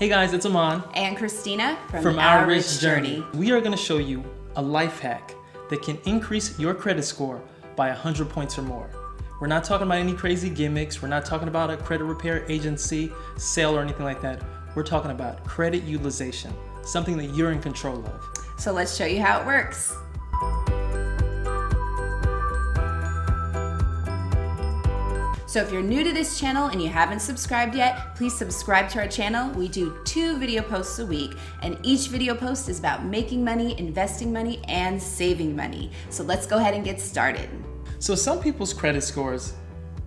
Hey guys, it's Aman and Christina from Our Rich Journey. We are going to show you a life hack that can increase your credit score by 100 points or more. We're not talking about any crazy gimmicks. We're not talking about a credit repair agency sale or anything like that. We're talking about credit utilization, something that you're in control of. So let's show you how it works. So if you're new to this channel and you haven't subscribed yet, please subscribe to our channel. We do 2 video posts a week, and each video post is about making money, investing money, and saving money. So let's go ahead and get started. So some people's credit scores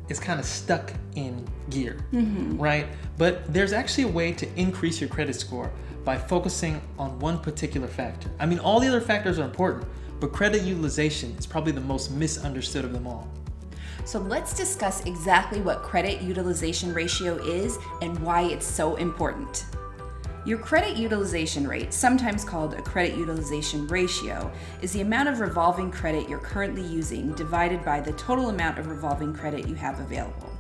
is kind of stuck in gear, right? But there's actually a way to increase your credit score by focusing on one particular factor. I mean, all the other factors are important, but credit utilization is probably the most misunderstood of them all. So let's discuss exactly what credit utilization ratio is and why it's so important. Your credit utilization rate, sometimes called a credit utilization ratio, is the amount of revolving credit you're currently using divided by the total amount of revolving credit you have available.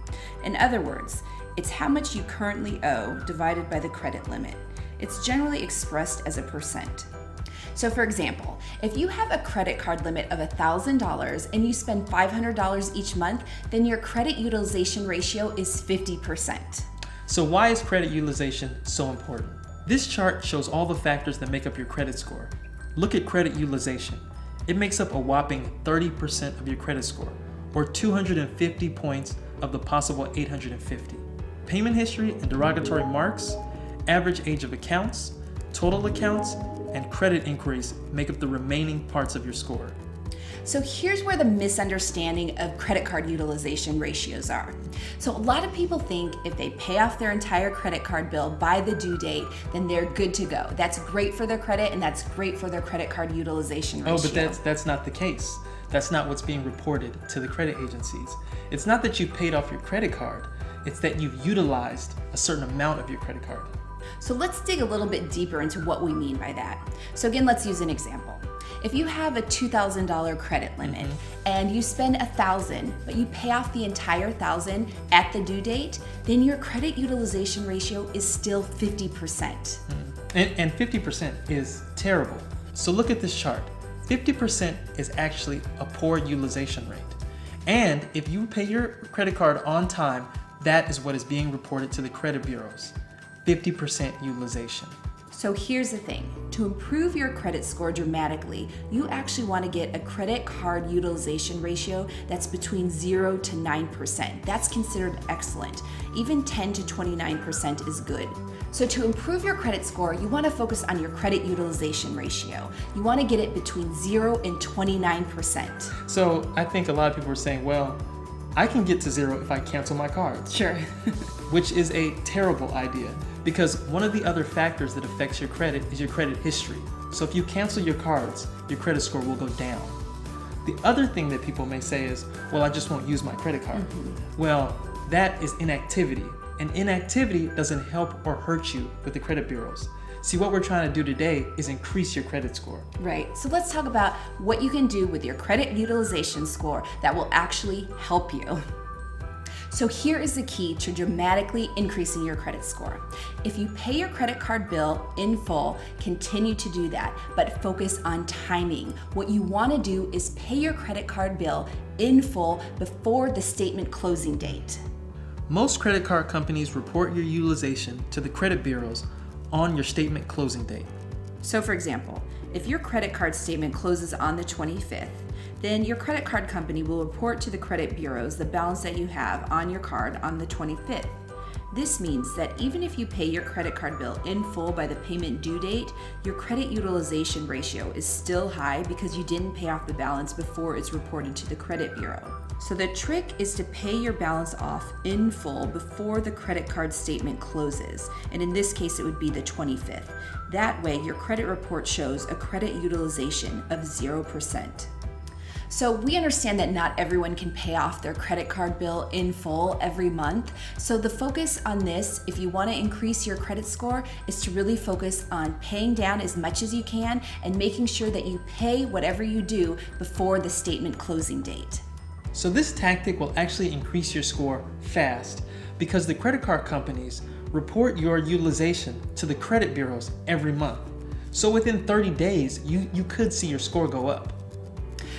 In other words, it's how much you currently owe divided by the credit limit. It's generally expressed as a percent. So for example, if you have a credit card limit of $1,000 and you spend $500 each month, then your credit utilization ratio is 50%. So why is credit utilization so important? This chart shows all the factors that make up your credit score. Look at credit utilization. It makes up a whopping 30% of your credit score, or 250 points of the possible 850. Payment history and derogatory marks, average age of accounts, total accounts, and credit inquiries make up the remaining parts of your score. So here's where the misunderstanding of credit card utilization ratios are. So a lot of people think if they pay off their entire credit card bill by the due date, then they're good to go. That's great for their credit, and that's great for their credit card utilization ratio. Oh, but that's not the case. That's not what's being reported to the credit agencies. It's not that you paid off your credit card, it's that you've utilized a certain amount of your credit card. So let's dig a little bit deeper into what we mean by that. So again, let's use an example. If you have a $2,000 credit limit and you spend $1,000, but you pay off the entire $1,000 at the due date, then your credit utilization ratio is still 50%. And 50% is terrible. So look at this chart. 50% is actually a poor utilization rate. And if you pay your credit card on time, that is what is being reported to the credit bureaus. 50% utilization. So here's the thing, to improve your credit score dramatically, you actually want to get a credit card utilization ratio that's between 0 to 9%. That's considered excellent. Even 10 to 29% is good. So to improve your credit score, you want to focus on your credit utilization ratio. You want to get it between 0 and 29%. So I think a lot of people are saying, well, I can get to 0 if I cancel my cards. Sure. Which is a terrible idea, because one of the other factors that affects your credit is your credit history. So if you cancel your cards, your credit score will go down. The other thing that people may say is, well, I just won't use my credit card. Well, that is inactivity, and inactivity doesn't help or hurt you with the credit bureaus. See, what we're trying to do today is increase your credit score. Right, so let's talk about what you can do with your credit utilization score that will actually help you. So here is the key to dramatically increasing your credit score. If you pay your credit card bill in full, continue to do that, but focus on timing. What you want to do is pay your credit card bill in full before the statement closing date. Most credit card companies report your utilization to the credit bureaus on your statement closing date. So for example, if your credit card statement closes on the 25th, then your credit card company will report to the credit bureaus the balance that you have on your card on the 25th. This means that even if you pay your credit card bill in full by the payment due date, your credit utilization ratio is still high because you didn't pay off the balance before it's reported to the credit bureau. So the trick is to pay your balance off in full before the credit card statement closes, and in this case it would be the 25th. That way your credit report shows a credit utilization of 0%. So we understand that not everyone can pay off their credit card bill in full every month. So the focus on this, if you want to increase your credit score, is to really focus on paying down as much as you can and making sure that you pay whatever you do before the statement closing date. So this tactic will actually increase your score fast because the credit card companies Report your utilization to the credit bureaus every month. So within 30 days, you could see your score go up.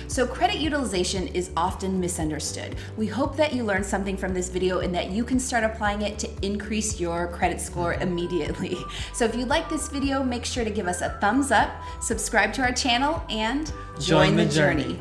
So credit utilization is often misunderstood. We hope that you learned something from this video and that you can start applying it to increase your credit score immediately. So if you like this video, make sure to give us a thumbs up, subscribe to our channel, and join the journey.